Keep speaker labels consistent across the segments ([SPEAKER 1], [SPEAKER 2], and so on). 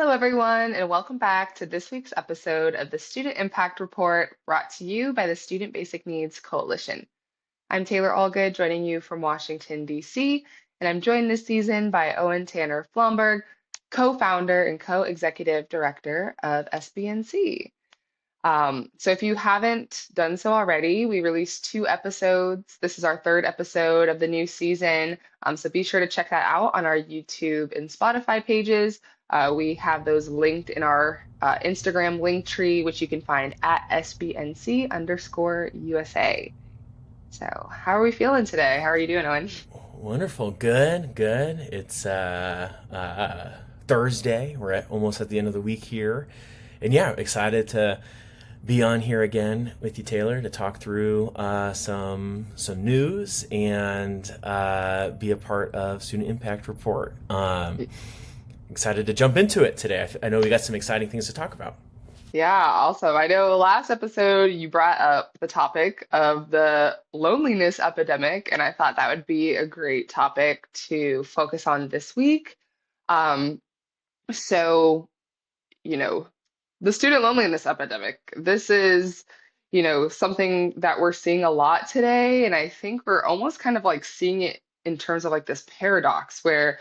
[SPEAKER 1] Hello, everyone, and welcome back to this week's episode of the Student Impact Report brought to you by the Student Basic Needs Coalition. I'm Taylor Allgood, joining you from Washington, D.C., and I'm joined this season by Owen Tanner-Flomberg, co-founder and co-executive director of SBNC. So if you haven't done so already, we released 2 episodes. This is our third episode of the new season. So be sure to check that out on our YouTube and Spotify pages. We have those linked in our Instagram link tree, which you can find at SBNC_USA. So how are we feeling today? How are you doing, Owen?
[SPEAKER 2] Wonderful. Good, good. It's Thursday. Almost at the end of the week here. And yeah, excited to be on here again with you, Taylor, to talk through some news and be a part of Student Impact Report. Excited to jump into it today. I know we got some exciting things to talk about.
[SPEAKER 1] Yeah, awesome. I know last episode you brought up the topic of the loneliness epidemic, and I thought that would be a great topic to focus on this week. Um, so, you know, the student loneliness epidemic, this is, something that we're seeing a lot today, and I think we're almost kind of like seeing it in terms of like this paradox where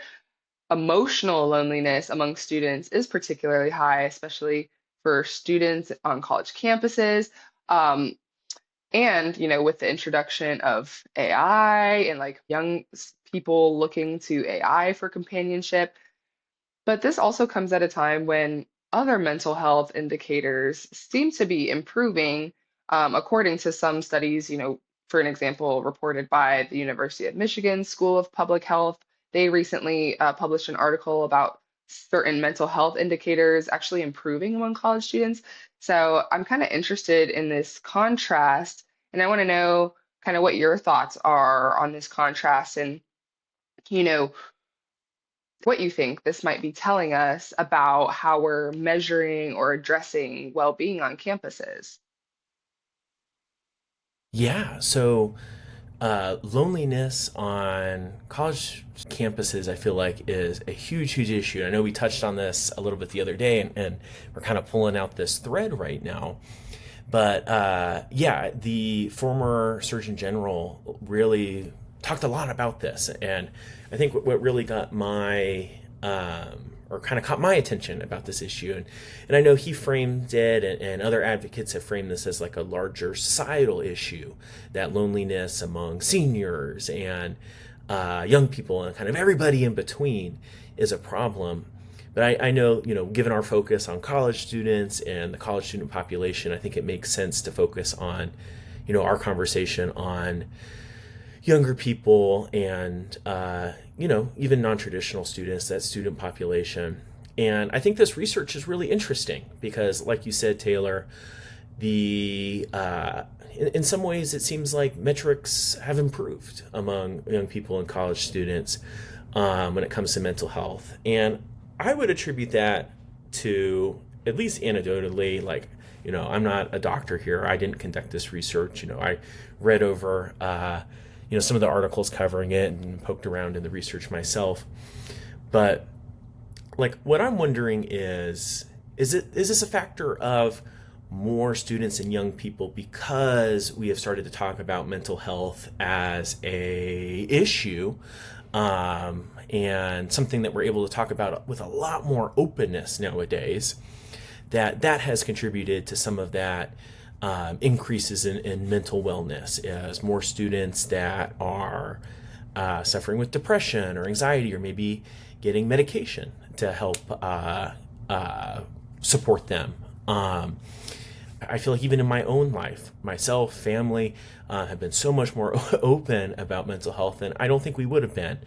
[SPEAKER 1] emotional loneliness among students is particularly high, especially for students on college campuses. Um, and, with the introduction of AI and like young people looking to AI for companionship. But this also comes at a time when other mental health indicators seem to be improving, according to some studies, for an example, reported by the University of Michigan School of Public Health. They recently published an article about certain mental health indicators actually improving among college students. So I'm kind of interested in this contrast, and I want to know kind of what your thoughts are on this contrast and, you know, what you think this might be telling us about how we're measuring or addressing well-being on campuses.
[SPEAKER 2] Yeah, so loneliness on college campuses, I feel like, is a huge, huge issue. I know we touched on this a little bit the other day, and we're kind of pulling out this thread right now. But yeah, the former Surgeon General really talked a lot about this. And I think what really got or kind of caught my attention about this issue. And I know he framed it, and other advocates have framed this as like a larger societal issue, that loneliness among seniors and young people and kind of everybody in between is a problem. But I know, given our focus on college students and the college student population, I think it makes sense to focus on, our conversation on younger people and even non-traditional students, that student population. And I think this research is really interesting because, like you said, Taylor, the in some ways it seems like metrics have improved among young people and college students when it comes to mental health. And I would attribute that to, at least anecdotally, like, I'm not a doctor here. I didn't conduct this research. I read over some of the articles covering it and poked around in the research myself. But like, what I'm wondering is this a factor of more students and young people because we have started to talk about mental health as a issue, and something that we're able to talk about with a lot more openness nowadays, that has contributed to some of that increases in mental wellness, as more students that are suffering with depression or anxiety, or maybe getting medication to help support them. I feel like even in my own life, myself, family, have been so much more open about mental health than I don't think we would have been.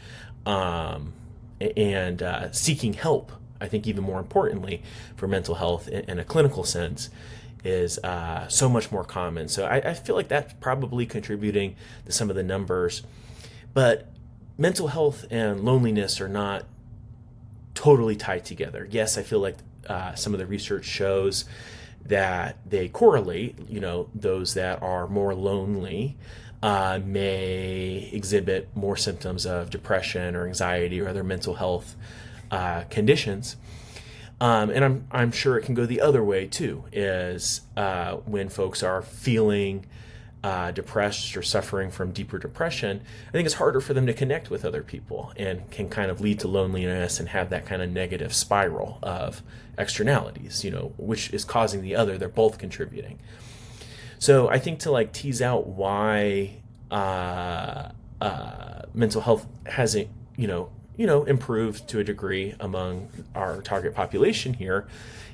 [SPEAKER 2] And seeking help, I think even more importantly, for mental health in a clinical sense, is so much more common. So I feel like that's probably contributing to some of the numbers. But mental health and loneliness are not totally tied together. Yes, I feel like some of the research shows that they correlate. Those that are more lonely may exhibit more symptoms of depression or anxiety or other mental health conditions. And I'm sure it can go the other way too, is when folks are feeling depressed or suffering from deeper depression, I think it's harder for them to connect with other people and can kind of lead to loneliness and have that kind of negative spiral of externalities, which is causing the other. They're both contributing. So I think to like tease out why mental health hasn't, improved to a degree among our target population here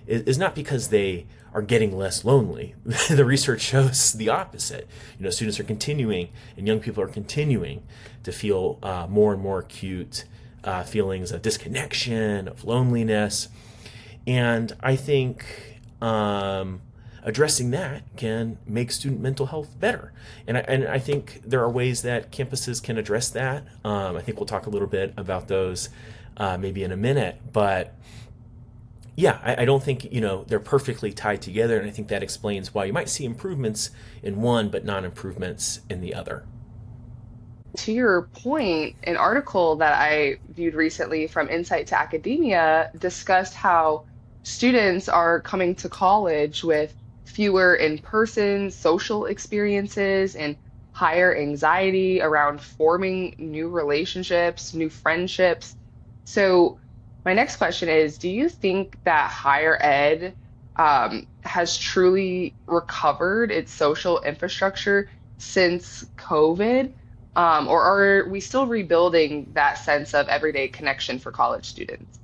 [SPEAKER 2] is not because they are getting less lonely. The research shows the opposite. Students are continuing and young people are continuing to feel more and more acute feelings of disconnection, of loneliness. And I think addressing that can make student mental health better. And I think there are ways that campuses can address that. I think we'll talk a little bit about those maybe in a minute. But yeah, I don't think, they're perfectly tied together. And I think that explains why you might see improvements in one, but non-improvements in the other.
[SPEAKER 1] To your point, an article that I viewed recently from Insight to Academia discussed how students are coming to college with fewer in-person social experiences and higher anxiety around forming new relationships, new friendships. So, my next question is, do you think that higher ed has truly recovered its social infrastructure since COVID? Or are we still rebuilding that sense of everyday connection for college students?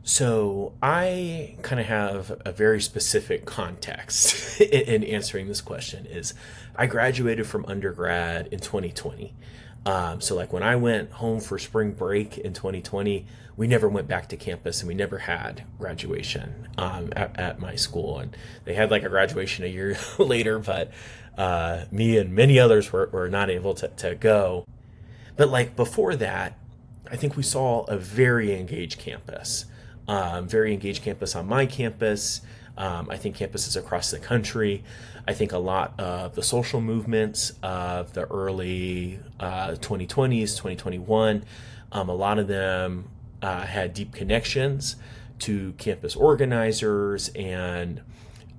[SPEAKER 2] So I kind of have a very specific context in answering this question. Is I graduated from undergrad in 2020. So like when I went home for spring break in 2020, we never went back to campus and we never had graduation at my school. And they had like a graduation a year later, but me and many others were not able to go. But like before that, I think we saw a very engaged campus. Very engaged campus on my campus. I think campuses across the country. I think a lot of the social movements of the early 2020s, 2021, a lot of them had deep connections to campus organizers and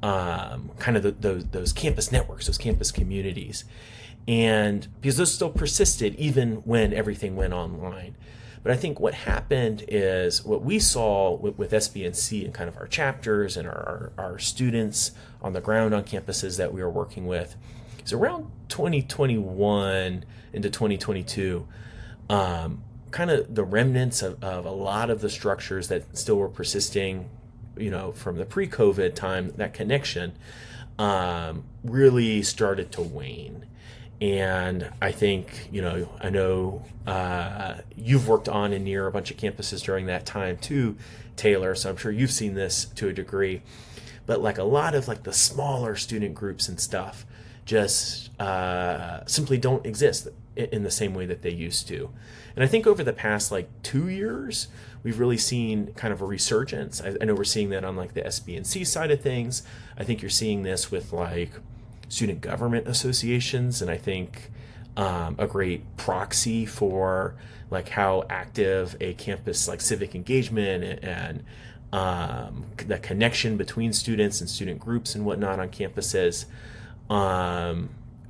[SPEAKER 2] kind of those campus networks, those campus communities. And because those still persisted even when everything went online. But I think what happened is what we saw with SBNC and kind of our chapters and our students on the ground on campuses that we were working with is around 2021 into 2022, kind of the remnants of a lot of the structures that still were persisting, from the pre-COVID time, that connection really started to wane. And I think, I know you've worked on and near a bunch of campuses during that time too, Taylor, so I'm sure you've seen this to a degree. But like a lot of like the smaller student groups and stuff just simply don't exist in the same way that they used to. And I think over the past like 2 years, we've really seen kind of a resurgence. I know we're seeing that on like the SBNC side of things. I think you're seeing this with like student government associations, and I think a great proxy for like how active a campus like civic engagement and the connection between students and student groups and whatnot on campuses.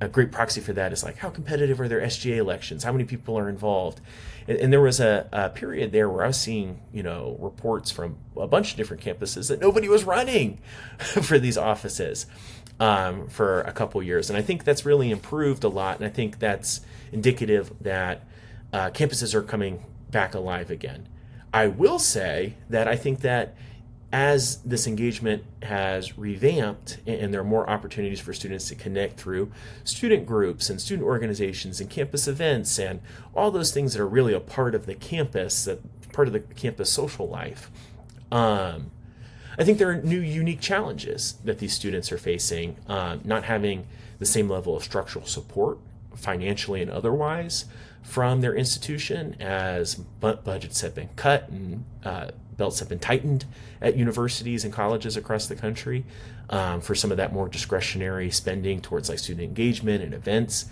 [SPEAKER 2] A great proxy for that is like how competitive are their SGA elections? How many people are involved? And there was a period there where I was seeing, reports from a bunch of different campuses that nobody was running for these offices for a couple years. And I think that's really improved a lot. And I think that's indicative that campuses are coming back alive again. I will say that I think that as this engagement has revamped and there are more opportunities for students to connect through student groups and student organizations and campus events and all those things that are really a part of the campus, that part of the campus social life, I think there are new unique challenges that these students are facing, not having the same level of structural support financially and otherwise from their institution as budgets have been cut and belts have been tightened at universities and colleges across the country for some of that more discretionary spending towards like student engagement and events.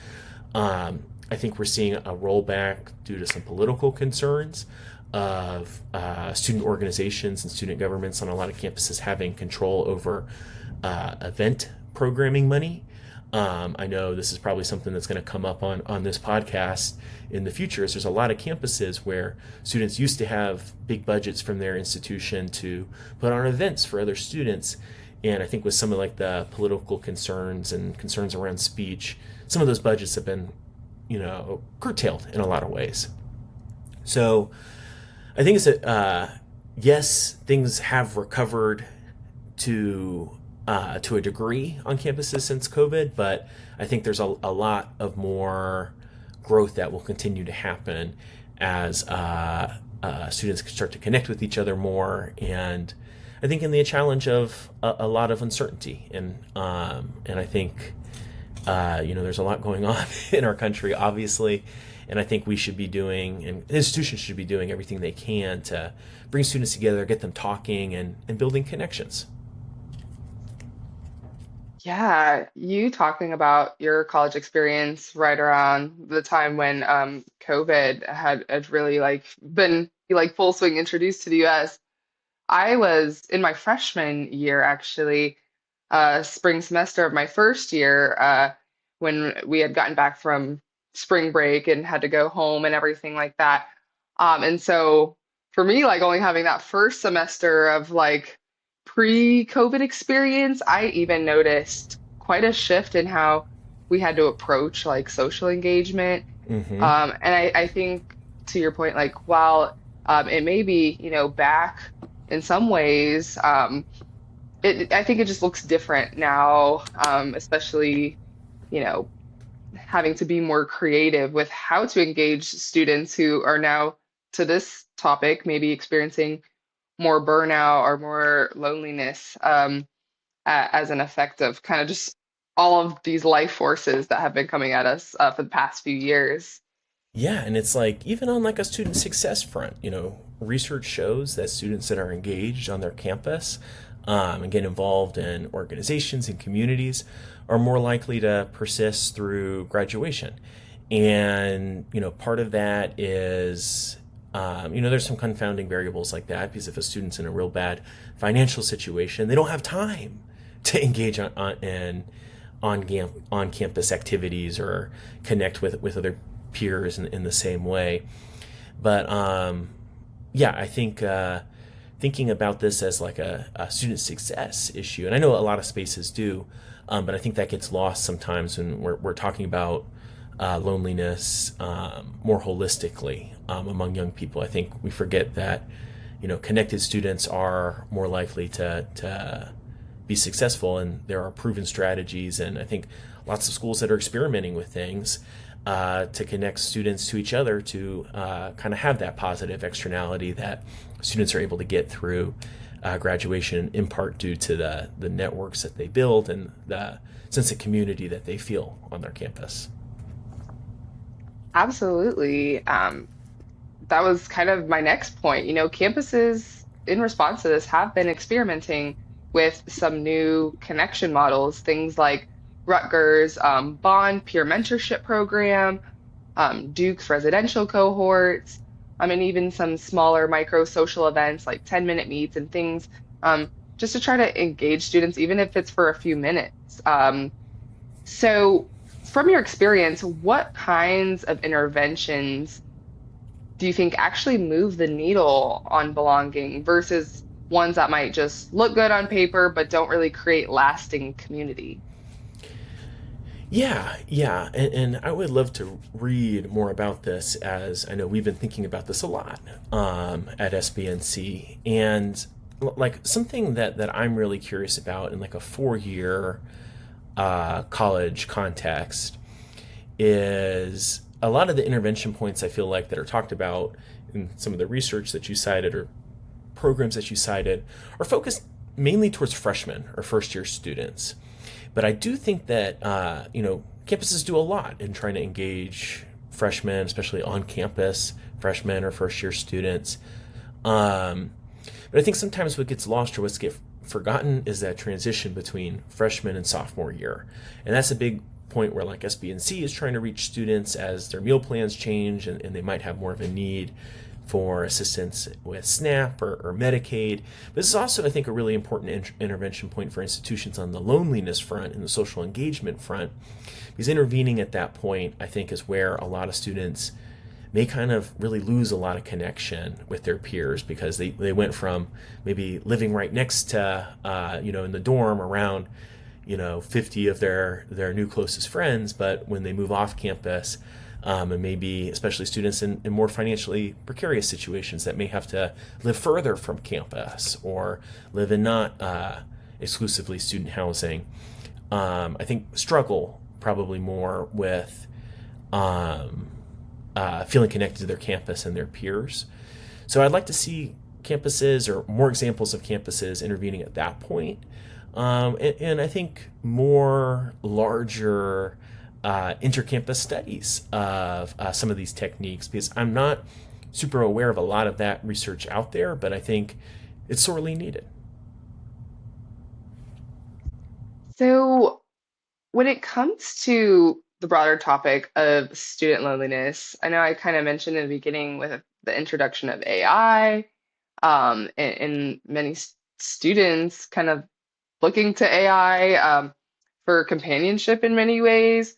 [SPEAKER 2] I think we're seeing a rollback due to some political concerns of student organizations and student governments on a lot of campuses having control over event programming money. I know this is probably something that's going to come up on this podcast in the future. Is there's a lot of campuses where students used to have big budgets from their institution to put on events for other students. And I think with some of like the political concerns and concerns around speech, some of those budgets have been, curtailed in a lot of ways. So I think it's yes, things have recovered to a degree on campuses since COVID, but I think there's a lot of more growth that will continue to happen as students start to connect with each other more, and I think in the challenge of a lot of uncertainty, and I think there's a lot going on in our country, obviously, and I think we should be doing, and institutions should be doing everything they can to bring students together, get them talking, and building connections.
[SPEAKER 1] Yeah, you talking about your college experience right around the time when COVID had really like been like full swing introduced to the US. I was in my freshman year, actually, spring semester of my first year, when we had gotten back from spring break and had to go home and everything like that. And so for me, like only having that first semester of like pre-COVID experience, I even noticed quite a shift in how we had to approach like social engagement.
[SPEAKER 2] Mm-hmm.
[SPEAKER 1] And I think to your point, like while it may be, back in some ways, I think it just looks different now, especially, you know, having to be more creative with how to engage students who are now to this topic, maybe experiencing more burnout or more loneliness, as an effect of kind of just all of these life forces that have been coming at us for the past few years.
[SPEAKER 2] Yeah, and it's like even on like a student success front, research shows that students that are engaged on their campus and get involved in organizations and communities are more likely to persist through graduation. And part of that is there's some confounding variables like that because if a student's in a real bad financial situation, they don't have time to engage on campus activities or connect with other peers in the same way. But yeah, I think thinking about this as like a student success issue, and I know a lot of spaces do, but I think that gets lost sometimes when we're talking about loneliness more holistically among young people. I think we forget that connected students are more likely to be successful, and there are proven strategies. And I think lots of schools that are experimenting with things to connect students to each other to kind of have that positive externality that students are able to get through graduation, in part due to the networks that they build and the sense of community that they feel on their campus.
[SPEAKER 1] Absolutely. That was kind of my next point. Campuses, in response to this, have been experimenting with some new connection models, things like Rutgers Bond peer mentorship program, Duke's residential cohorts, and even some smaller micro social events like 10-minute meets and things, just to try to engage students, even if it's for a few minutes. So, from your experience, what kinds of interventions do you think actually move the needle on belonging versus ones that might just look good on paper but don't really create lasting community?
[SPEAKER 2] Yeah, and I would love to read more about this, as I know we've been thinking about this a lot at SBNC, and like something that I'm really curious about in like a 4-year college context is a lot of the intervention points I feel like that are talked about in some of the research that you cited or programs that you cited are focused mainly towards freshmen or first year students. But I do think that campuses do a lot in trying to engage freshmen, especially on campus freshmen or first year students. But I think sometimes what gets lost or what's get forgotten is that transition between freshman and sophomore year, and that's a big point where like SBNC is trying to reach students as their meal plans change and they might have more of a need for assistance with SNAP or Medicaid. But this is also, I think, a really important intervention point for institutions on the loneliness front and the social engagement front, because intervening at that point, I think, is where a lot of students may kind of really lose a lot of connection with their peers, because they went from maybe living right next to, in the dorm around, 50 of their new closest friends, but when they move off campus, and maybe especially students in more financially precarious situations that may have to live further from campus or live in not exclusively student housing, I think struggle probably more with feeling connected to their campus and their peers. So I'd like to see campuses, or more examples of campuses, intervening at that point. And I think more larger intercampus studies of some of these techniques, because I'm not super aware of a lot of that research out there, but I think it's sorely needed.
[SPEAKER 1] So, when it comes to the broader topic of student loneliness, I know I kind of mentioned in the beginning with the introduction of AI, and many students kind of looking to AI for companionship in many ways.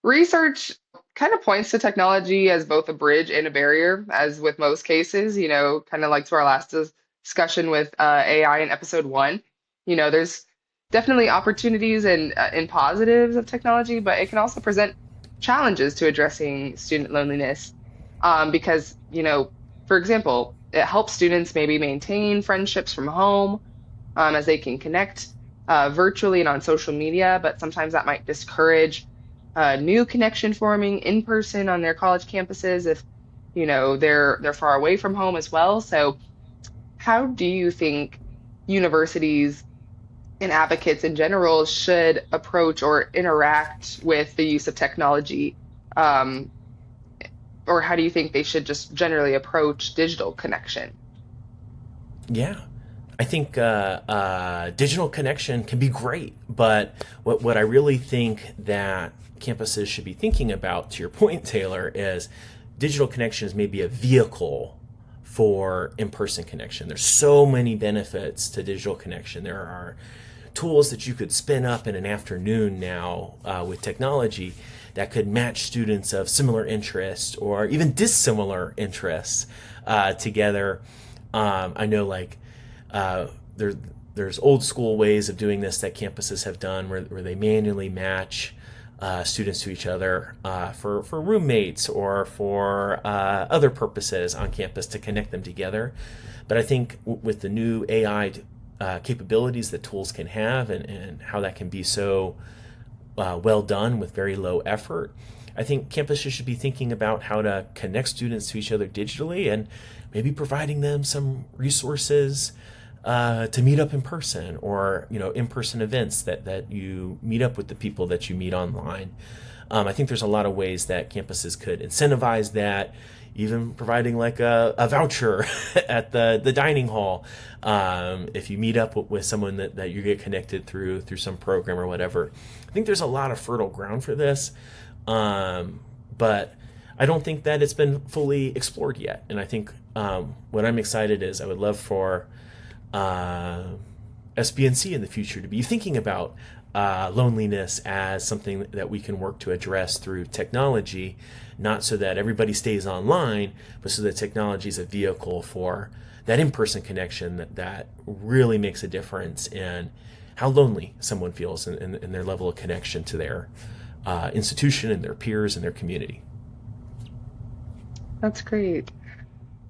[SPEAKER 1] Research kind of points to technology as both a bridge and a barrier, as with most cases, kind of like to our last discussion with AI in episode one. There's definitely opportunities and positives of technology, but it can also present challenges to addressing student loneliness, because, for example, it helps students maybe maintain friendships from home, as they can connect virtually and on social media, but sometimes that might discourage new connection forming in person on their college campuses if they're far away from home as well. So how do you think universities and advocates in general should approach or interact with the use of technology, um, or how do you think they should just generally approach digital connection?
[SPEAKER 2] Yeah. I think digital connection can be great, but what I really think that campuses should be thinking about, to your point, Taylor, is digital connection is maybe a vehicle for in-person connection. There's so many benefits to digital connection. There are tools that you could spin up in an afternoon now with technology that could match students of similar interests or even dissimilar interests together. I know, like, there, there's old school ways of doing this that campuses have done, where they manually match students to each other for roommates or for other purposes on campus to connect them together. But I think with the new AI capabilities that tools can have, and how that can be so well done with very low effort, I think campuses should be thinking about how to connect students to each other digitally, and maybe providing them some resources to meet up in person, or in-person events that you meet up with the people that you meet online. I think there's a lot of ways that campuses could incentivize that, even providing like a voucher at the dining hall if you meet up with someone that you get connected through some program or whatever. I think there's a lot of fertile ground for this, but I don't think that it's been fully explored yet. And I think what I'm excited is, I would love for SBNC in the future to be thinking about loneliness as something that we can work to address through technology, not so that everybody stays online, but so that technology is a vehicle for that in-person connection that really makes a difference in how lonely someone feels, and their level of connection to their institution and their peers and their community.
[SPEAKER 1] That's great.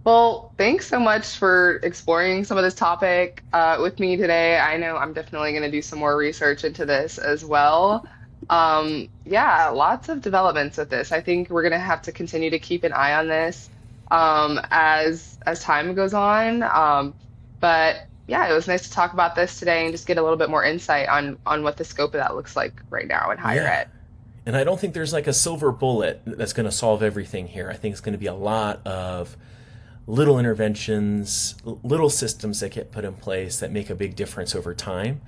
[SPEAKER 1] Well, thanks so much for exploring some of this topic with me today. I know I'm definitely going to do some more research into this as well. Yeah, lots of developments with this. I think we're going to have to continue to keep an eye on this as time goes on. But yeah, it was nice to talk about this today and just get a little bit more insight on what the scope of that looks like right now in higher
[SPEAKER 2] Yeah.
[SPEAKER 1] ed.
[SPEAKER 2] And I don't think there's like a silver bullet that's going to solve everything here. I think it's going to be a lot of little interventions, little systems that get put in place that make a big difference over time.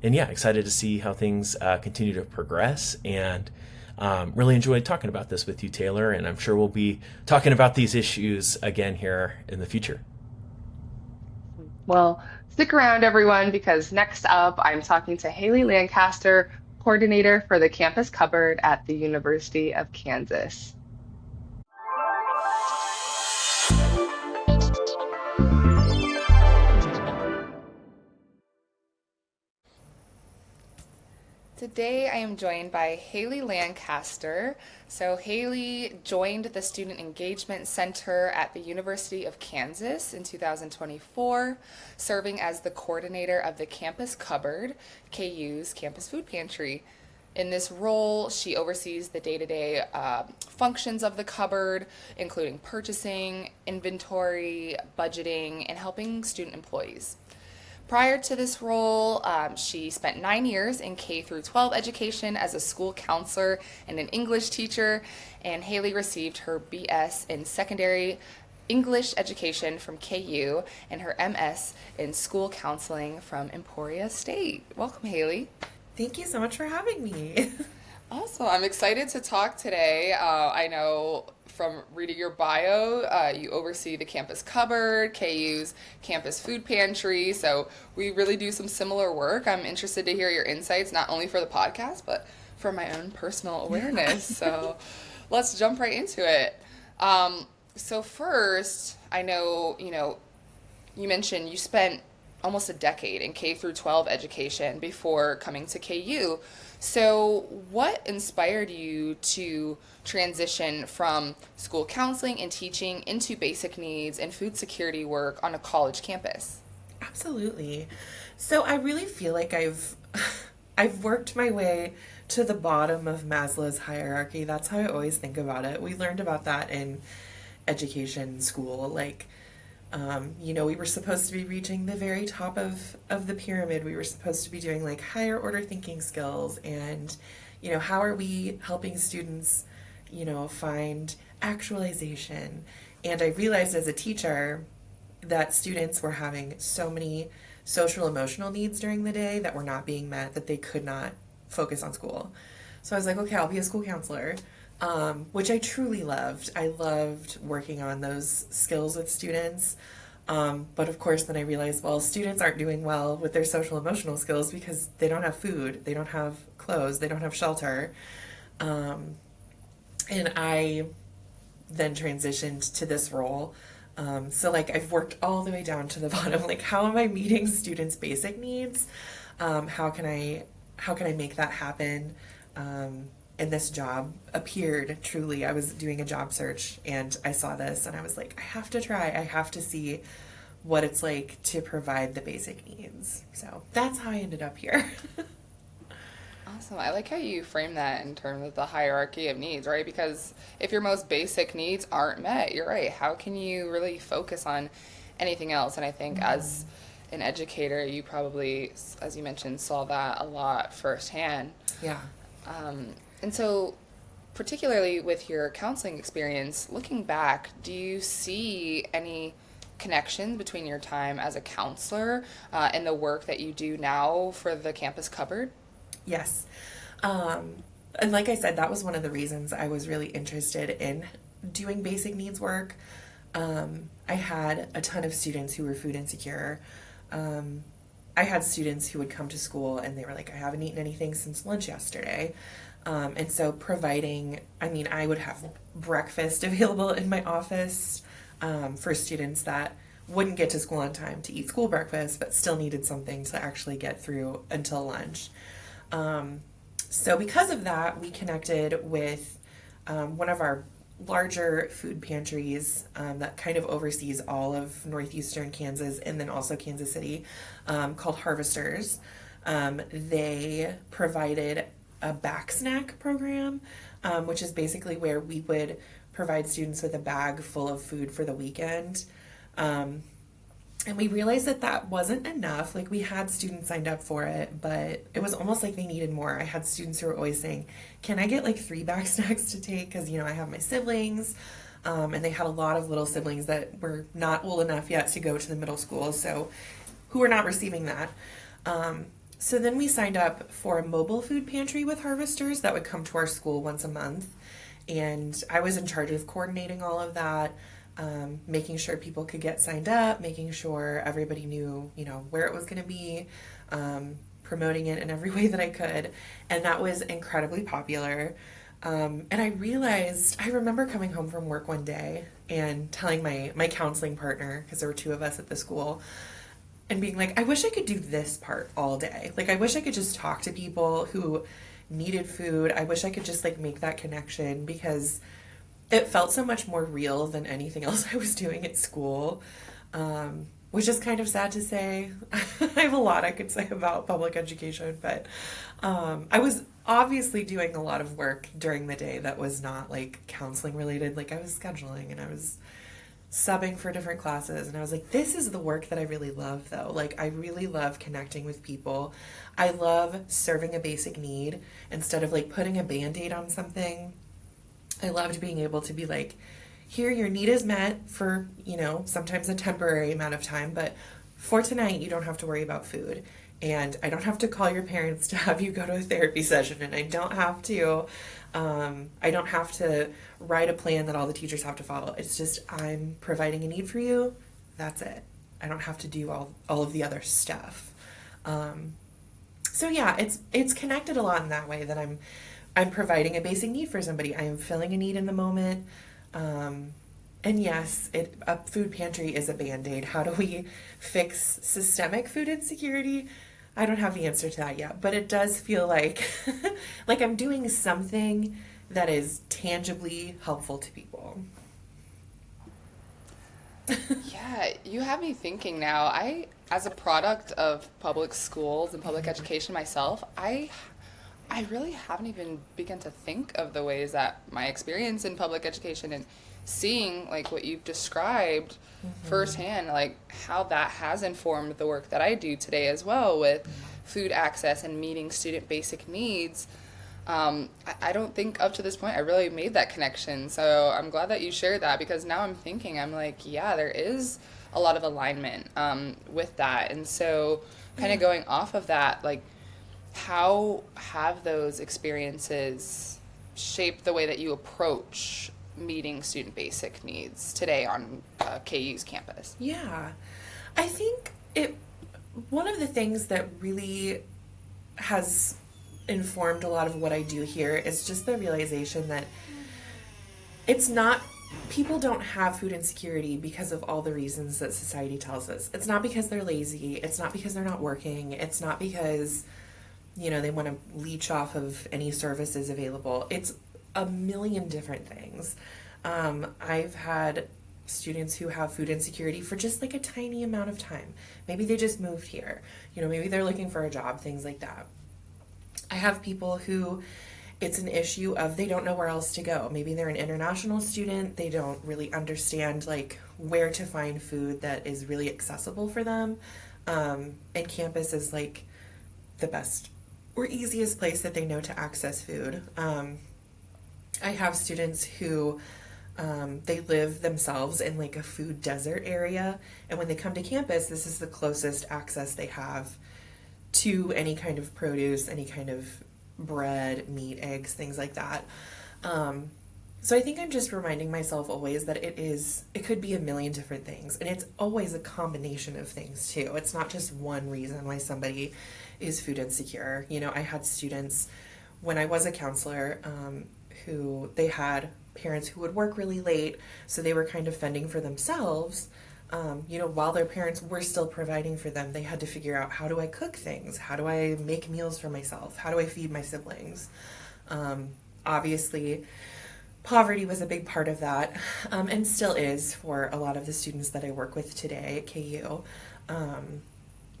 [SPEAKER 2] And yeah, excited to see how things continue to progress. And Really enjoyed talking about this with you, Taylor, and I'm sure we'll be talking about these issues again here in the future.
[SPEAKER 1] Well, stick around, everyone, because next up, I'm talking to Haylie Lancaster, coordinator for the campus cupboard at the University of Kansas. Today I am joined by Haylie Lancaster. So Haylie joined the Student Engagement Center at the University of Kansas in 2024, serving as the coordinator of the Campus Cupboard, KU's campus food pantry. In this role, she oversees the day-to-day functions of the cupboard, including purchasing, inventory, budgeting, and helping student employees. Prior to this role, she spent 9 years in K through 12 education as a school counselor and an English teacher, and Haylie received her BS in secondary English education from KU and her MS in school counseling from Emporia State. Welcome, Haylie.
[SPEAKER 3] Thank you so much for having me.
[SPEAKER 1] Awesome. I'm excited to talk today. I know from reading your bio, you oversee the campus cupboard, KU's campus food pantry. So we really do some similar work. I'm interested to hear your insights, not only for the podcast, but for my own personal awareness. So let's jump right into it. So first, I know, you mentioned you spent almost a decade in K through 12 education before coming to KU. So what inspired you to transition from school counseling and teaching into basic needs and food security work on a college campus?
[SPEAKER 3] Absolutely. So I really feel like I've worked my way to the bottom of Maslow's hierarchy. That's how I always think about it. We learned about that in education school. We were supposed to be reaching the very top of the pyramid. We were supposed to be doing like higher order thinking skills and, how are we helping students, find actualization. And I realized as a teacher that students were having so many social emotional needs during the day that were not being met, that they could not focus on school. So I was like, okay, I'll be a school counselor. Which I truly loved. I loved working on those skills with students. But of course, then I realized, well, students aren't doing well with their social emotional skills because they don't have food, they don't have clothes, they don't have shelter. And I then transitioned to this role. I've worked all the way down to the bottom. Like, how am I meeting students' basic needs? How can I make that happen? And this job appeared truly. I was doing a job search and I saw this and I was like, I have to try. I have to see what it's like to provide the basic needs. So that's how I ended up here.
[SPEAKER 1] Awesome. I like how you frame that in terms of the hierarchy of needs, right? Because if your most basic needs aren't met, you're right. How can you really focus on anything else? And I think as an educator, you probably, as you mentioned, saw that a lot firsthand.
[SPEAKER 3] Yeah.
[SPEAKER 1] And so, particularly with your counseling experience, looking back, do you see any connection between your time as a counselor and the work that you do now for the campus cupboard?
[SPEAKER 3] Yes. And like I said, that was one of the reasons I was really interested in doing basic needs work. I had a ton of students who were food insecure. I had students who would come to school and they were like, I haven't eaten anything since lunch yesterday. And so I would have breakfast available in my office for students that wouldn't get to school on time to eat school breakfast, but still needed something to actually get through until lunch. So because of that, we connected with one of our larger food pantries that kind of oversees all of northeastern Kansas and then also Kansas City, called Harvesters. They provided a back snack program, which is basically where we would provide students with a bag full of food for the weekend. And we realized that wasn't enough. Like, we had students signed up for it, but it was almost like they needed more. I had students who were always saying, can I get like 3 back snacks to take? Because, I have my siblings, and they had a lot of little siblings that were not old enough yet to go to the middle school, so who were not receiving that. So then we signed up for a mobile food pantry with harvesters that would come to our school once a month. And I was in charge of coordinating all of that, making sure people could get signed up, making sure everybody knew, where it was going to be, promoting it in every way that I could. And that was incredibly popular. And I remember coming home from work one day and telling my counseling partner, because there were two of us at the school, and being like, I wish I could do this part all day. Like, I wish I could just talk to people who needed food. I wish I could just like make that connection, because it felt so much more real than anything else I was doing at school, which is kind of sad to say. I have a lot I could say about public education, but I was obviously doing a lot of work during the day that was not like counseling related. Like, I was scheduling and I was subbing for different classes, and I was like, this is the work that I really love though. Like, I really love connecting with people. I love serving a basic need instead of like putting a band-aid on something. I loved being able to be like, here, your need is met for, sometimes a temporary amount of time, but for tonight you don't have to worry about food, and I don't have to call your parents to have you go to a therapy session, and I don't have to write a plan that all the teachers have to follow. It's just, I'm providing a need for you. That's it. I don't have to do all of the other stuff. So yeah, it's connected a lot in that way, that I'm providing a basic need for somebody. I am filling a need in the moment. And yes, a food pantry is a Band-Aid. How do we fix systemic food insecurity? I don't have the answer to that yet, but it does feel like like I'm doing something that is tangibly helpful to people.
[SPEAKER 1] Yeah, you have me thinking now. As a product of public schools and public education myself, I really haven't even begun to think of the ways that my experience in public education and seeing like what you've described firsthand, like how that has informed the work that I do today as well with food access and meeting student basic needs. I don't think up to this point I really made that connection. So I'm glad that you shared that, because now I'm thinking, I'm like, yeah, there is a lot of alignment with that. And so kind of going off of that, like, how have those experiences shaped the way that you approach meeting student basic needs today on KU's campus?
[SPEAKER 3] Yeah, I think one of the things that really has informed a lot of what I do here is just the realization that it's not, people don't have food insecurity because of all the reasons that society tells us. It's not because they're lazy. It's not because they're not working. It's not because, they want to leech off of any services available. It's a million different things. I've had students who have food insecurity for just like a tiny amount of time. Maybe they just moved here. Maybe they're looking for a job, things like that. I have people who it's an issue of they don't know where else to go. Maybe they're an international student. They don't really understand like where to find food that is really accessible for them. And campus is like the best or easiest place that they know to access food. I have students who they live themselves in like a food desert area, and when they come to campus, this is the closest access they have to any kind of produce, any kind of bread, meat, eggs, things like that. So I think I'm just reminding myself always that it could be a million different things, and it's always a combination of things too. It's not just one reason why somebody is food insecure. I had students when I was a counselor who they had parents who would work really late, so they were kind of fending for themselves. While their parents were still providing for them, they had to figure out, how do I cook things? How do I make meals for myself? How do I feed my siblings? Obviously, poverty was a big part of that, and still is for a lot of the students that I work with today at KU.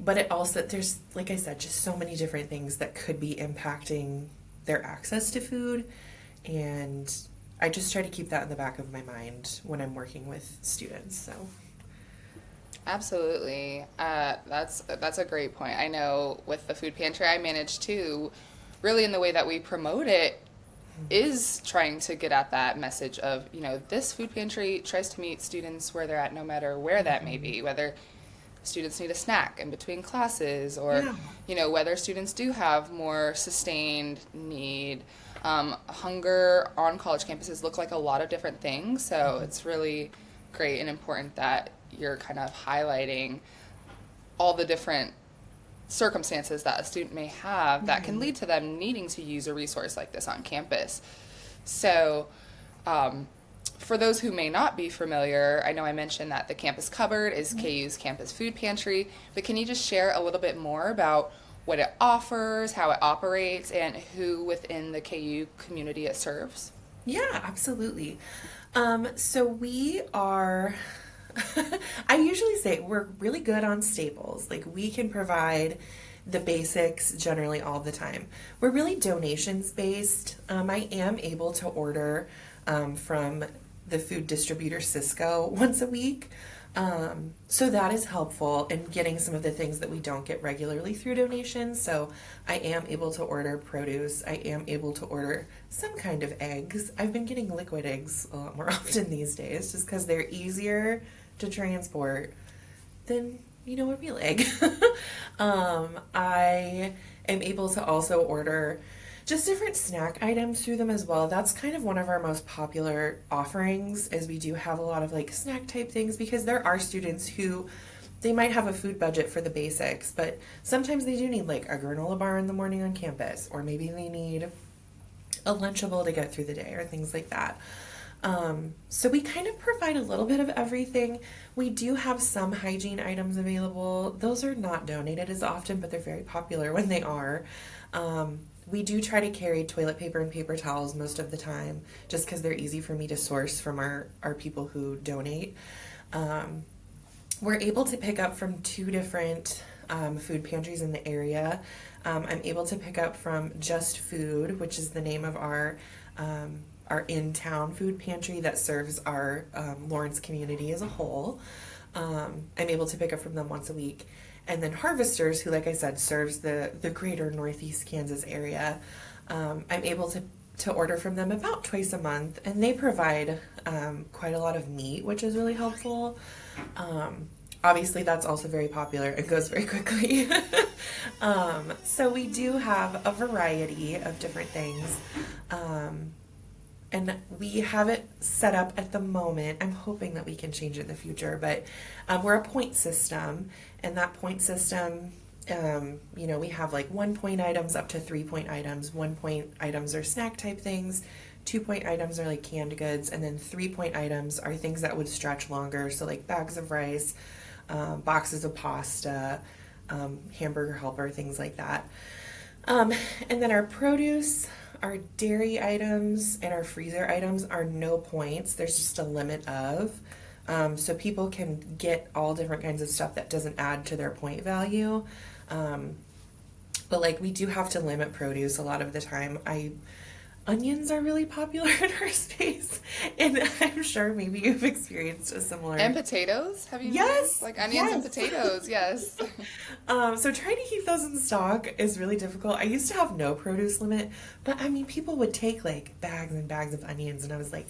[SPEAKER 3] But it also, there's, like I said, just so many different things that could be impacting their access to food, and I just try to keep that in the back of my mind when I'm working with students. So
[SPEAKER 1] absolutely, that's a great point. I know with the food pantry I manage too, really in the way that we promote it is trying to get at that message of, this food pantry tries to meet students where they're at, no matter where that may be, whether students need a snack in between classes, or,
[SPEAKER 3] Yeah.
[SPEAKER 1] whether students do have more sustained need. Hunger on college campuses look like a lot of different things, so it's really great and important that you're kind of highlighting all the different circumstances that a student may have that can lead to them needing to use a resource like this on campus. So, for those who may not be familiar, I know I mentioned that the campus cupboard is KU's campus food pantry, but can you just share a little bit more about what it offers, how it operates, and who within the KU community it serves?
[SPEAKER 3] Yeah, absolutely. So we are, I usually say we're really good on staples. Like we can provide the basics generally all the time. We're really donations based. I am able to order from the food distributor Cisco once a week. So that is helpful in getting some of the things that we don't get regularly through donations. So I am able to order produce. I am able to order some kind of eggs. I've been getting liquid eggs a lot more often these days just because they're easier to transport than, a real egg. I am able to also order just different snack items through them as well. That's kind of one of our most popular offerings, is we do have a lot of like snack type things, because there are students who they might have a food budget for the basics, but sometimes they do need like a granola bar in the morning on campus, or maybe they need a Lunchable to get through the day or things like that. So we kind of provide a little bit of everything. We do have some hygiene items available. Those are not donated as often, but they're very popular when they are. We do try to carry toilet paper and paper towels most of the time, just because they're easy for me to source from our people who donate. We're able to pick up from 2 different food pantries in the area. I'm able to pick up from Just Food, which is the name of our in-town food pantry that serves our Lawrence community as a whole. I'm able to pick up from them once a week. And then Harvesters, who, like I said, serves the greater Northeast Kansas area, I'm able to order from them about twice a month, and they provide quite a lot of meat, which is really helpful. Obviously, that's also very popular and goes very quickly. So we do have a variety of different things. And we have it set up at the moment. I'm hoping that we can change it in the future, but we're a point system, and that point system, we have like 1-point items up to 3-point items. 1-point items are snack type things, 2-point items are like canned goods, and then 3-point items are things that would stretch longer, so like bags of rice, boxes of pasta, hamburger helper, things like that. And then our produce, our dairy items, and our freezer items are no points. There's just a limit of. So people can get all different kinds of stuff that doesn't add to their point value. But like we do have to limit produce a lot of the time. Onions are really popular in our space, and I'm sure maybe you've experienced a similar.
[SPEAKER 1] And potatoes? Have you
[SPEAKER 3] Yes,
[SPEAKER 1] noticed? Like onions
[SPEAKER 3] yes.
[SPEAKER 1] and potatoes, yes.
[SPEAKER 3] So trying to keep those in stock is really difficult. I used to have no produce limit, but I mean, people would take like bags and bags of onions, and I was like,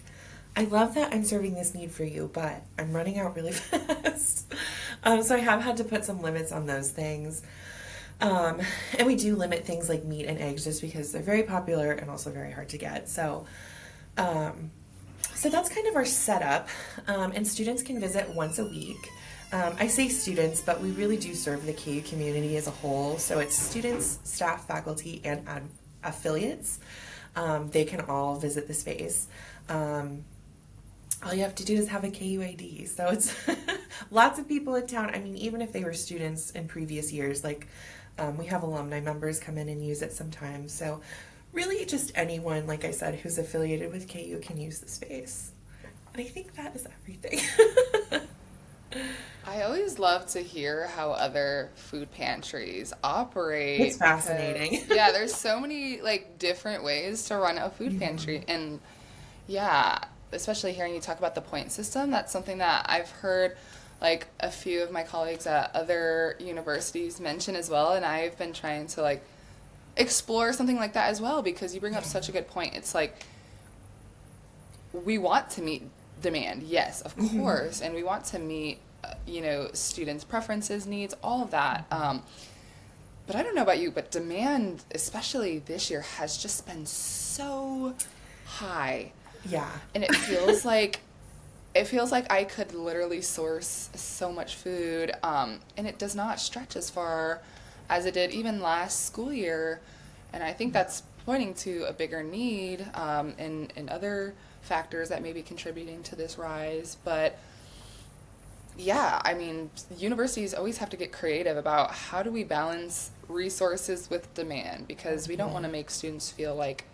[SPEAKER 3] I love that I'm serving this need for you, but I'm running out really fast. So I have had to put some limits on those things. And we do limit things like meat and eggs just because they're very popular and also very hard to get. So that's kind of our setup. And students can visit once a week. I say students, but we really do serve the KU community as a whole. So it's students, staff, faculty, and affiliates. They can all visit the space. All you have to do is have a KU ID. So it's lots of people in town. I mean, even if they were students in previous years, like we have alumni members come in and use it sometimes. So really just anyone, like I said, who's affiliated with KU can use the space. And I think that is everything.
[SPEAKER 1] I always love to hear how other food pantries operate.
[SPEAKER 3] It's fascinating.
[SPEAKER 1] Yeah, there's so many like different ways to run a food pantry. And yeah, especially hearing you talk about the point system, that's something that I've heard like a few of my colleagues at other universities mention as well, and I've been trying to like explore something like that as well, because you bring up such a good point. It's like we want to meet demand, yes, of course, and we want to meet
[SPEAKER 4] students' preferences, needs, all of that. But I don't know about you, but demand, especially this year, has just been so high.
[SPEAKER 3] Yeah.
[SPEAKER 4] And it feels like I could literally source so much food, and it does not stretch as far as it did even last school year. And I think that's pointing to a bigger need, and other factors that may be contributing to this rise. But yeah, I mean, universities always have to get creative about how do we balance resources with demand, because we don't want to make students feel like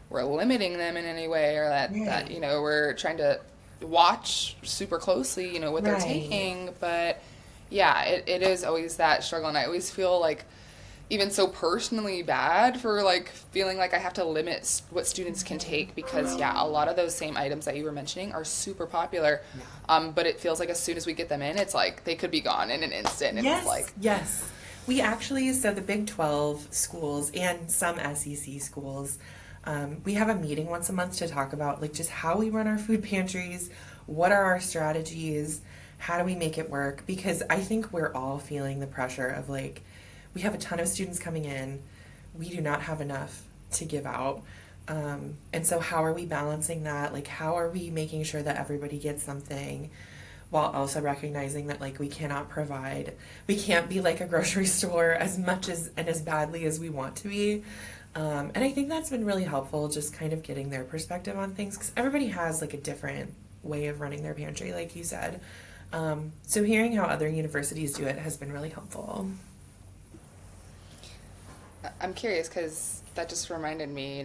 [SPEAKER 4] we're limiting them in any way, or that
[SPEAKER 3] Right.
[SPEAKER 4] we're trying to watch super closely what they're
[SPEAKER 3] Right.
[SPEAKER 4] taking. But yeah, it is always that struggle, and I always feel like even so personally bad for like feeling like I have to limit what students can take, because yeah, a lot of those same items that you were mentioning are super popular.
[SPEAKER 3] Yeah.
[SPEAKER 4] But it feels like as soon as we get them in, it's like they could be gone in an instant, and it's
[SPEAKER 3] Yes,
[SPEAKER 4] like,
[SPEAKER 3] yes. We actually, so the Big 12 schools and some SEC schools, we have a meeting once a month to talk about like just how we run our food pantries, what are our strategies, how do we make it work? Because I think we're all feeling the pressure of like, we have a ton of students coming in, we do not have enough to give out. And so how are we balancing that? Like, how are we making sure that everybody gets something, while also recognizing that like we can't be like a grocery store as much as and as badly as we want to be. And I think that's been really helpful, just kind of getting their perspective on things, because everybody has like a different way of running their pantry, like you said. So hearing how other universities do it has been really helpful.
[SPEAKER 4] I'm curious because that just reminded me,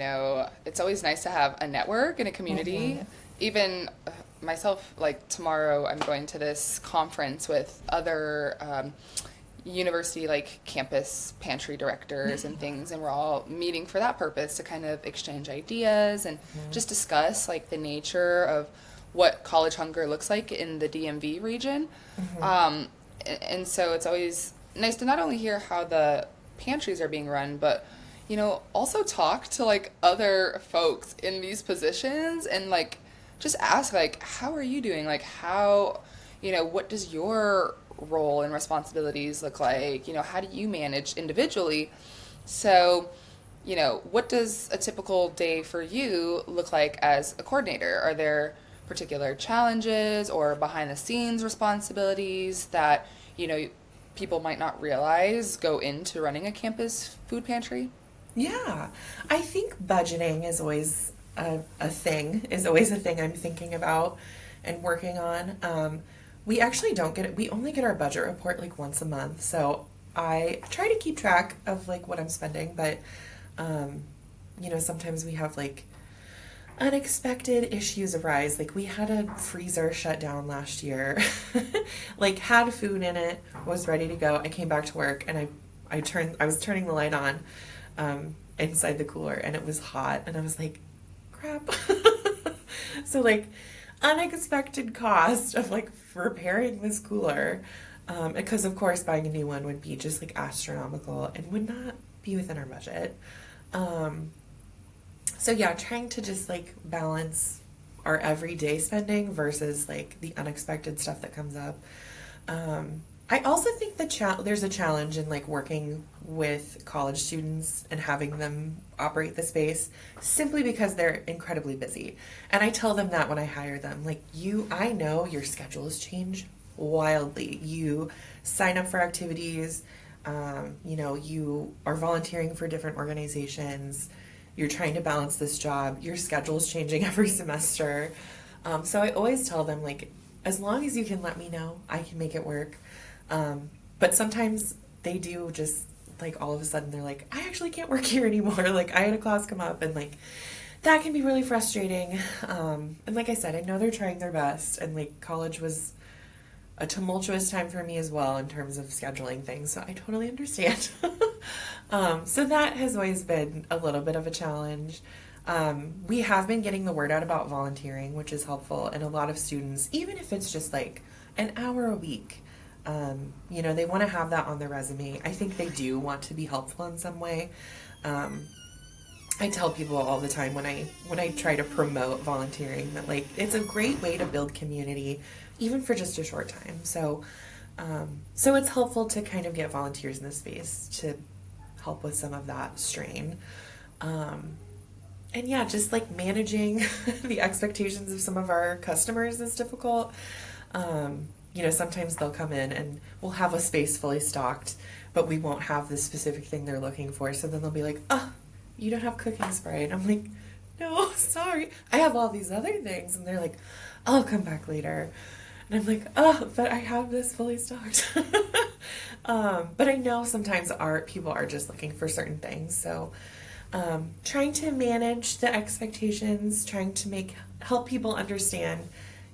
[SPEAKER 4] it's always nice to have a network and a community. Even myself, like tomorrow, I'm going to this conference with other university, like campus pantry directors and things, and we're all meeting for that purpose to kind of exchange ideas and just discuss like the nature of what college hunger looks like in the DMV region. And so it's always nice to not only hear how the pantries are being run, but also talk to like other folks in these positions, and like just ask like, how are you doing, like how what does your role and responsibilities look like, how do you manage individually? So what does a typical day for you look like as a coordinator? Are there particular challenges or behind the scenes responsibilities that people might not realize go into running a campus food pantry?
[SPEAKER 3] Yeah, I think budgeting is always is always a thing I'm thinking about and working on. We actually don't get it. We only get our budget report like once a month. So I try to keep track of like what I'm spending, but, sometimes we have like unexpected issues arise. Like we had a freezer shut down last year, like had food in it, was ready to go. I came back to work and I was turning the light on, inside the cooler, and it was hot, and I was like, crap. So like unexpected cost of like repairing this cooler, because of course buying a new one would be just like astronomical and would not be within our budget. So yeah, trying to just like balance our everyday spending versus like the unexpected stuff that comes up. I also think there's a challenge in like working with college students and having them operate the space, simply because they're incredibly busy. And I tell them that when I hire them, like I know your schedules change wildly. You sign up for activities, you are volunteering for different organizations. You're trying to balance this job. Your schedule's changing every semester. So I always tell them, like, as long as you can let me know, I can make it work. But sometimes they do just, like, all of a sudden they're like, I actually can't work here anymore. Like, I had a class come up, and, like, that can be really frustrating. And like I said, I know they're trying their best. And, like, college was a tumultuous time for me as well in terms of scheduling things, so I totally understand. So that has always been a little bit of a challenge. We have been getting the word out about volunteering, which is helpful, and a lot of students, even if it's just like an hour a week, they want to have that on their resume. I think they do want to be helpful in some way. I tell people all the time when I try to promote volunteering that like it's a great way to build community, even for just a short time. So it's helpful to kind of get volunteers in the space to help with some of that strain. And yeah, just like managing the expectations of some of our customers is difficult. Sometimes they'll come in and we'll have a space fully stocked, but we won't have the specific thing they're looking for. So then they'll be like, oh, you don't have cooking spray. And I'm like, no, sorry. I have all these other things. And they're like, I'll come back later. And I'm like, oh, but I have this fully stocked. But I know sometimes people are just looking for certain things. So trying to manage the expectations, trying to help people understand,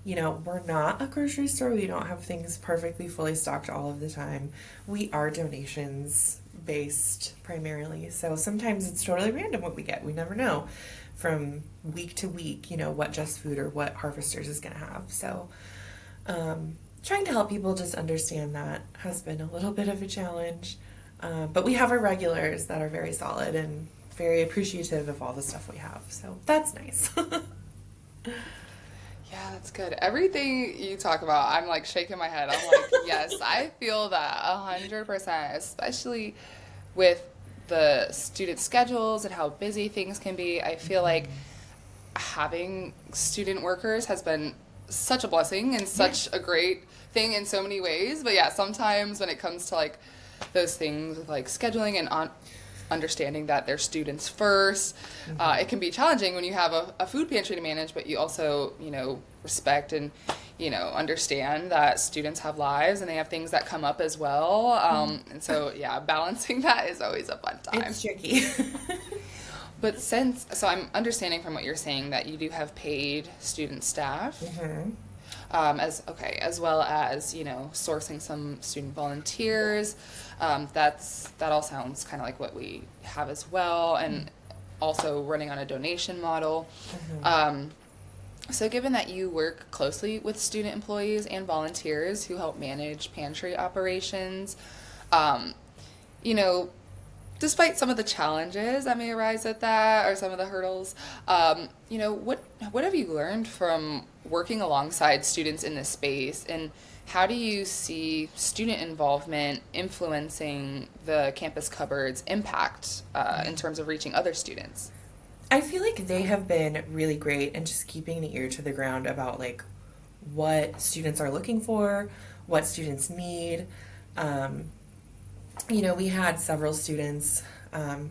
[SPEAKER 3] we're not a grocery store. We don't have things perfectly fully stocked all of the time. We are donations based primarily. So sometimes it's totally random what we get. We never know from week to week, what Just Food or what Harvesters is going to have. So trying to help people just understand that has been a little bit of a challenge. But we have our regulars that are very solid and very appreciative of all the stuff we have. So that's nice.
[SPEAKER 4] Yeah, that's good. Everything you talk about, I'm like shaking my head. I'm like, yes, I feel that 100%, especially with the student schedules and how busy things can be. I feel like having student workers has been such a blessing and such a great thing in so many ways. But yeah, sometimes when it comes to like those things with like scheduling and understanding that they're students first, it can be challenging when you have a food pantry to manage, but you also, respect and, understand that students have lives and they have things that come up as well. And so, yeah, balancing that is always a fun time.
[SPEAKER 3] It's tricky.
[SPEAKER 4] But so I'm understanding from what you're saying that you do have paid student staff. As well as sourcing some student volunteers. That all sounds kind of like what we have as well, and also running on a donation model. So given that you work closely with student employees and volunteers who help manage pantry operations, despite some of the challenges that may arise with that or some of the hurdles, what have you learned from working alongside students in this space, and how do you see student involvement influencing the campus cupboard's impact in terms of reaching other students?
[SPEAKER 3] I feel like they have been really great and just keeping the ear to the ground about like what students are looking for, what students need. We had several students.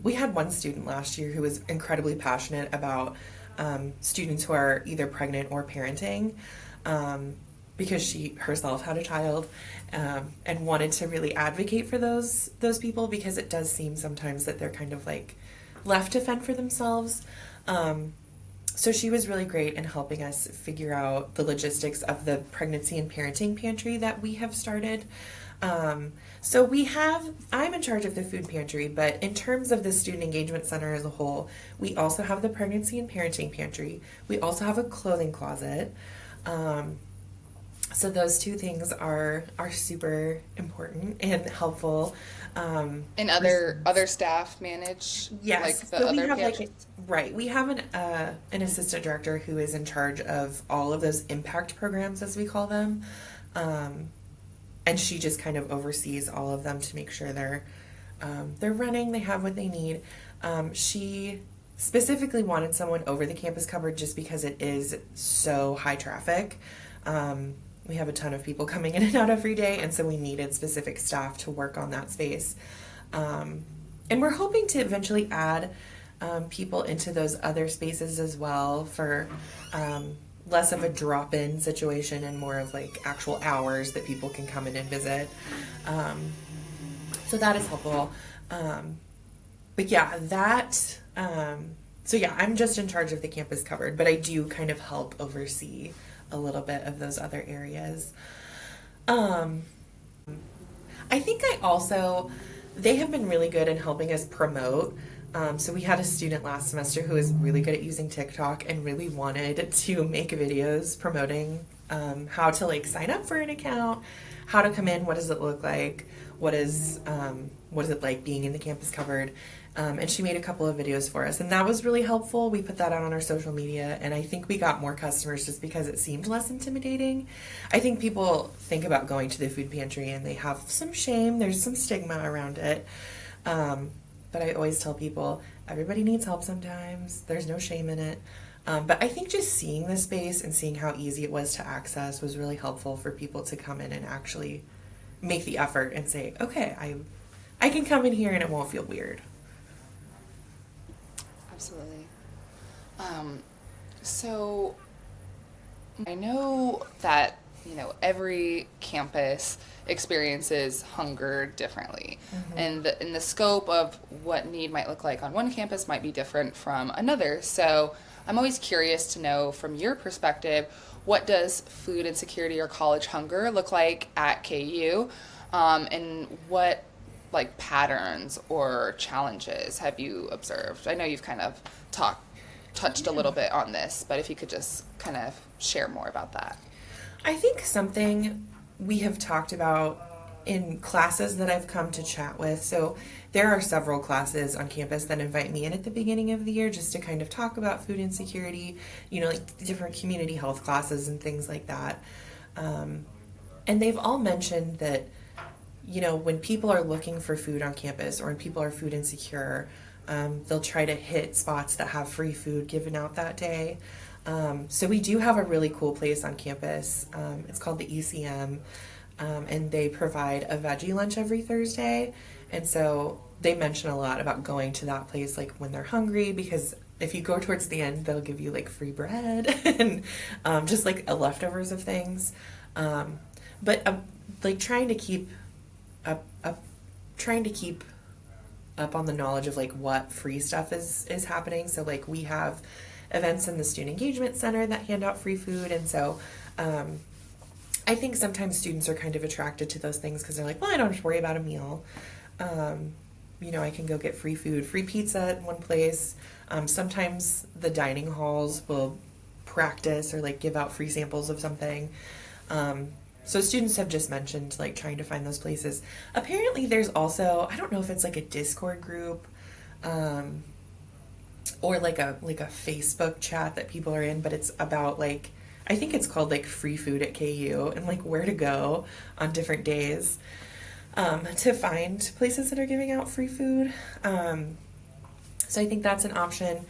[SPEAKER 3] We had one student last year who was incredibly passionate about students who are either pregnant or parenting, because she herself had a child, and wanted to really advocate for those people, because it does seem sometimes that they're kind of like left to fend for themselves. So she was really great in helping us figure out the logistics of the pregnancy and parenting pantry that we have started. So I'm in charge of the food pantry, but in terms of the Student Engagement Center as a whole, we also have the pregnancy and parenting pantry. We also have a clothing closet. So those two things are super important and helpful.
[SPEAKER 4] And other staff manage,
[SPEAKER 3] yes,
[SPEAKER 4] like the
[SPEAKER 3] so
[SPEAKER 4] other pantries?
[SPEAKER 3] We have an assistant director who is in charge of all of those impact programs, as we call them. And she just kind of oversees all of them to make sure they're running, they have what they need. She specifically wanted someone over the campus cupboard just because it is so high traffic. We have a ton of people coming in and out every day, and so we needed specific staff to work on that space. And we're hoping to eventually add people into those other spaces as well for less of a drop-in situation and more of like actual hours that people can come in and visit. So that is helpful. But yeah, I'm just in charge of the campus cupboard, but I do kind of help oversee a little bit of those other areas. I think they have been really good in helping us promote. So we had a student last semester who was really good at using TikTok and really wanted to make videos promoting how to like sign up for an account, how to come in, what does it look like, what is it like being in the campus cupboard. And she made a couple of videos for us, and that was really helpful. We put that out on our social media, and I think we got more customers just because it seemed less intimidating. I think people think about going to the food pantry and they have some shame, there's some stigma around it. But I always tell people, everybody needs help sometimes, there's no shame in it. But I think just seeing the space and seeing how easy it was to access was really helpful for people to come in and actually make the effort and say, okay, I can come in here and it won't feel weird.
[SPEAKER 4] Absolutely. So I know that, every campus experiences hunger differently.
[SPEAKER 3] Mm-hmm.
[SPEAKER 4] And the scope of what need might look like on one campus might be different from another. So I'm always curious to know from your perspective, what does food insecurity or college hunger look like at KU? And what patterns or challenges have you observed? I know you've kind of touched a little bit on this, but if you could just kind of share more about that.
[SPEAKER 3] I think something we have talked about in classes that I've come to chat with. So there are several classes on campus that invite me in at the beginning of the year just to kind of talk about food insecurity, like different community health classes and things like that. And they've all mentioned that, when people are looking for food on campus or when people are food insecure, they'll try to hit spots that have free food given out that day. So we do have a really cool place on campus. It's called the ECM, and they provide a veggie lunch every Thursday. And so they mention a lot about going to that place when they're hungry, because if you go towards the end, they'll give you free bread and just leftovers of things. But trying to keep up on the knowledge of what free stuff is happening. So we have events in the Student Engagement Center that hand out free food, and so I think sometimes students are kind of attracted to those things because they're like, well, I don't have to worry about a meal. I can go get free food, free pizza at one place. Sometimes the dining halls will practice or give out free samples of something. So students have just mentioned trying to find those places. Apparently there's also, I don't know if it's a Discord group, or a Facebook chat that people are in, but it's about I think it's called free food at KU, and where to go on different days to find places that are giving out free food. So I think that's an option,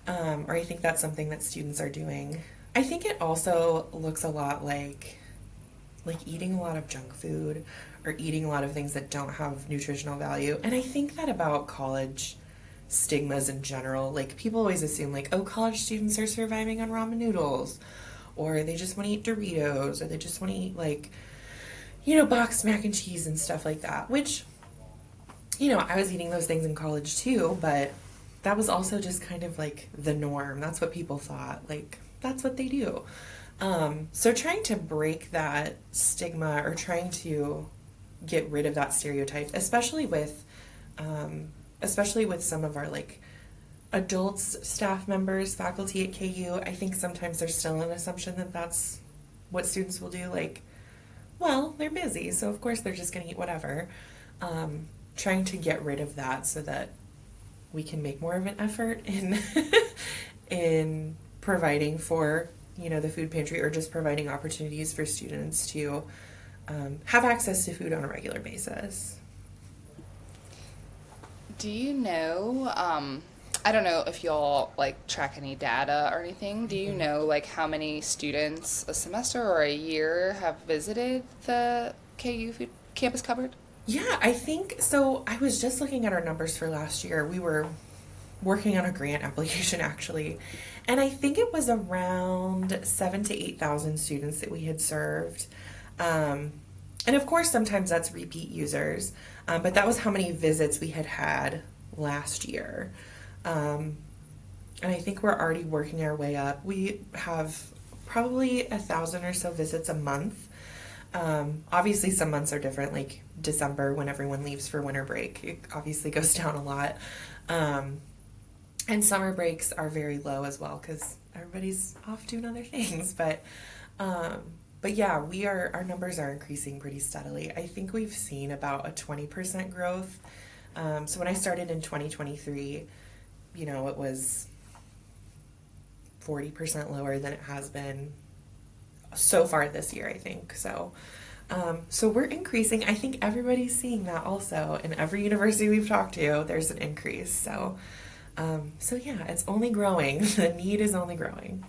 [SPEAKER 3] or I think that's something that students are doing. I think it also looks a lot like eating a lot of junk food or eating a lot of things that don't have nutritional value. And I think that about college stigmas in general. People always assume oh, college students are surviving on ramen noodles, or they just want to eat Doritos, or they just want to eat boxed mac and cheese and stuff like that, which I was eating those things in college too, but that was also just kind of the norm. That's what people thought, that's what they do. So trying to break that stigma, or trying to get rid of that stereotype, especially with some of our adults, staff members, faculty at KU, I think sometimes there's still an assumption that that's what students will do. Well, they're busy, so of course they're just going to eat whatever. Trying to get rid of that so that we can make more of an effort in in providing for the food pantry, or just providing opportunities for students to have access to food on a regular basis.
[SPEAKER 4] Do you know, I don't know if y'all track any data or anything. Do you know how many students a semester or a year have visited the KU food campus cupboard?
[SPEAKER 3] Yeah, I think so. I was just looking at our numbers for last year. We were working on a grant application actually, and I think it was around 7,000 to 8,000 students that we had served. And of course, sometimes that's repeat users, but that was how many visits we had last year. And I think we're already working our way up. We have probably 1,000 or so visits a month. Obviously, some months are different, like December when everyone leaves for winter break. It obviously goes down a lot. And summer breaks are very low as well because everybody's off doing other things. But yeah, our numbers are increasing pretty steadily. I think we've seen about a 20% growth So when I started in 2023, it was 40% lower than it has been so far this year, I think. So we're increasing. I think everybody's seeing that also. In every university we've talked to, there's an increase. So yeah, it's only growing. The need is only growing.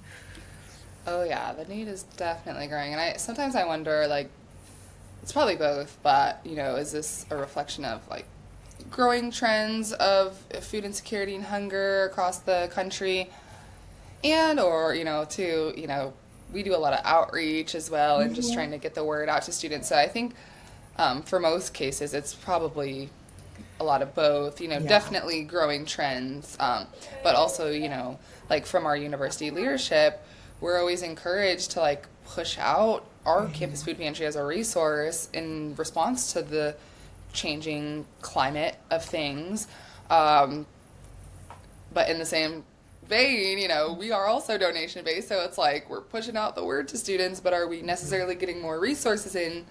[SPEAKER 4] Oh yeah, the need is definitely growing, and I sometimes I wonder, like, it's probably both, but is this a reflection of like growing trends of food insecurity and hunger across the country, and or too, we do a lot of outreach as well, and just trying to get the word out to students. So I think for most cases, it's probably a lot of both.
[SPEAKER 3] Yeah.
[SPEAKER 4] Definitely growing trends, but also like from our university leadership, we're always encouraged to like push out our campus food pantry as a resource in response to the changing climate of things. But in the same vein, we are also donation based, so it's like we're pushing out the word to students, but are we necessarily getting more resources in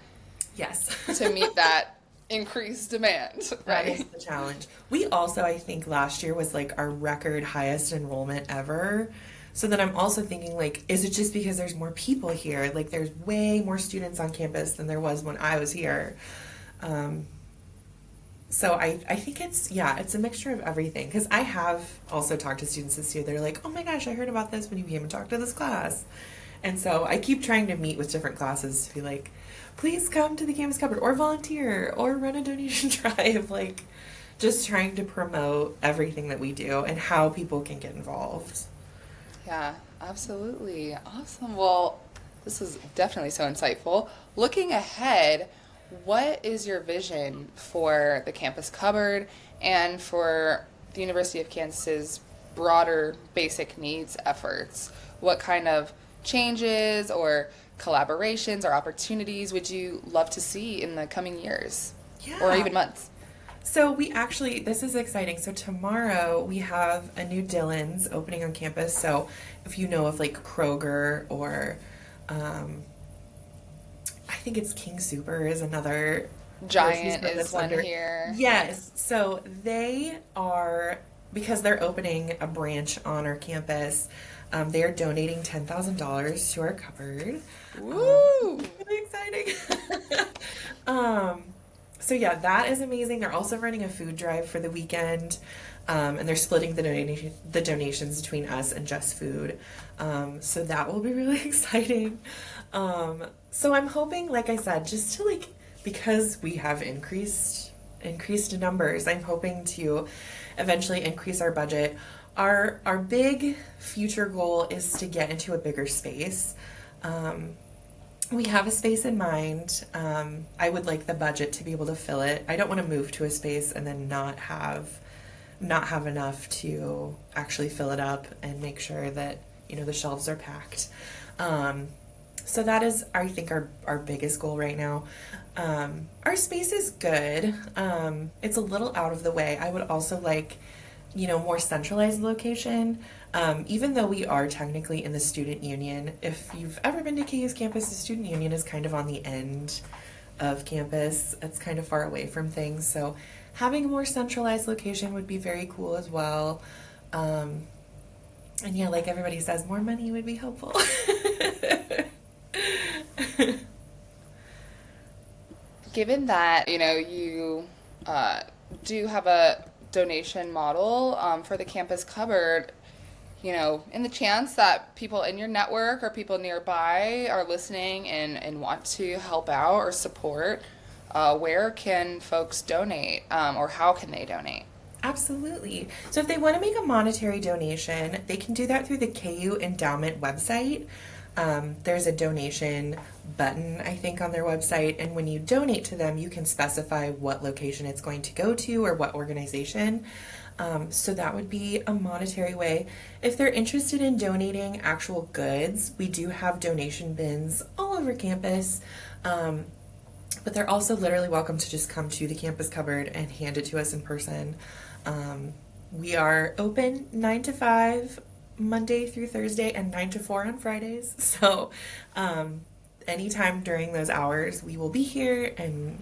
[SPEAKER 3] Yes.
[SPEAKER 4] to meet that increased demand,
[SPEAKER 3] That
[SPEAKER 4] right?
[SPEAKER 3] is the challenge. We also, I think last year was like our record highest enrollment ever. So then I'm also thinking, like, is it just because there's more people here? Like, there's way more students on campus than there was when I was here. So I think it's a mixture of everything. Because I have also talked to students this year. They're like, oh my gosh, I heard about this when you came and talked to this class. And so I keep trying to meet with different classes to be like, please come to the campus cupboard or volunteer or run a donation drive. Like, just trying to promote everything that we do and how people can get involved.
[SPEAKER 4] Yeah, absolutely. Awesome. Well, this is definitely so insightful. Looking ahead, what is your vision for the campus cupboard and for the University of Kansas's broader basic needs efforts? What kind of changes or collaborations or opportunities would you love to see in the coming years or even months?
[SPEAKER 3] So this is exciting. So tomorrow we have a new Dillon's opening on campus. So if you know of like Kroger or I think it's King Super is another
[SPEAKER 4] Giant is one here.
[SPEAKER 3] Yes. So they are, because they're opening a branch on our campus, they are donating $10,000 to our cupboard.
[SPEAKER 4] Woo!
[SPEAKER 3] Really exciting. So yeah, that is amazing. They're also running a food drive for the weekend, and they're splitting the donations between us and Just Food. So that will be really exciting. So I'm hoping, like I said, just to because we have increased numbers, I'm hoping to eventually increase our budget. Our big future goal is to get into a bigger space. We have a space in mind. I would like the budget to be able to fill it. I don't want to move to a space and then not have enough to actually fill it up and make sure that the shelves are packed. So that is, I think, our biggest goal right now. Our space is good. It's a little out of the way. I would also like, more centralized location. Even though we are technically in the student union, if you've ever been to KU's campus, the student union is kind of on the end of campus. It's kind of far away from things. So having a more centralized location would be very cool as well. And yeah, like everybody says, more money would be helpful.
[SPEAKER 4] Given that, you do have a donation model for the campus cupboard, in the chance that people in your network or people nearby are listening and want to help out or support, where can folks donate, or how can they donate?
[SPEAKER 3] Absolutely. So if they want to make a monetary donation, they can do that through the KU Endowment website. There's a donation button, I think, on their website, and when you donate to them, you can specify what location it's going to go to or what organization. So that would be a monetary way. If they're interested in donating actual goods, we do have donation bins all over campus, but they're also literally welcome to just come to the campus cupboard and hand it to us in person. We are open 9 to 5 Monday through Thursday and 9 to 4 on Fridays. So anytime during those hours, we will be here and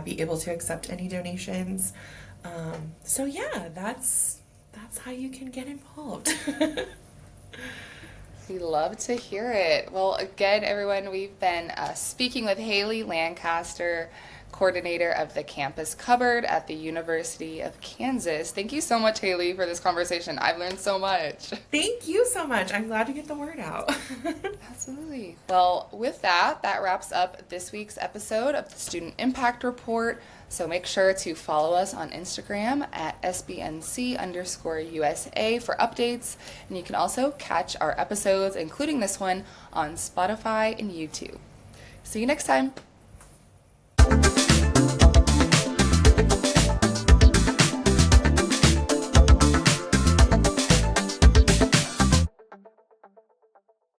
[SPEAKER 3] be able to accept any donations. So yeah, that's how you can get involved.
[SPEAKER 4] We love to hear it. Well, again, everyone, we've been speaking with Haylie Lancaster, coordinator of the Campus Cupboard at the University of Kansas. Thank you so much, Haylie, for this conversation. I've learned so much.
[SPEAKER 3] Thank you so much. I'm glad to get the word out.
[SPEAKER 4] Absolutely. Well, with that, that wraps up this week's episode of the Student Impact Report. So make sure to follow us on Instagram at SBNC_USA for updates. And you can also catch our episodes, including this one, on Spotify and YouTube. See you next time.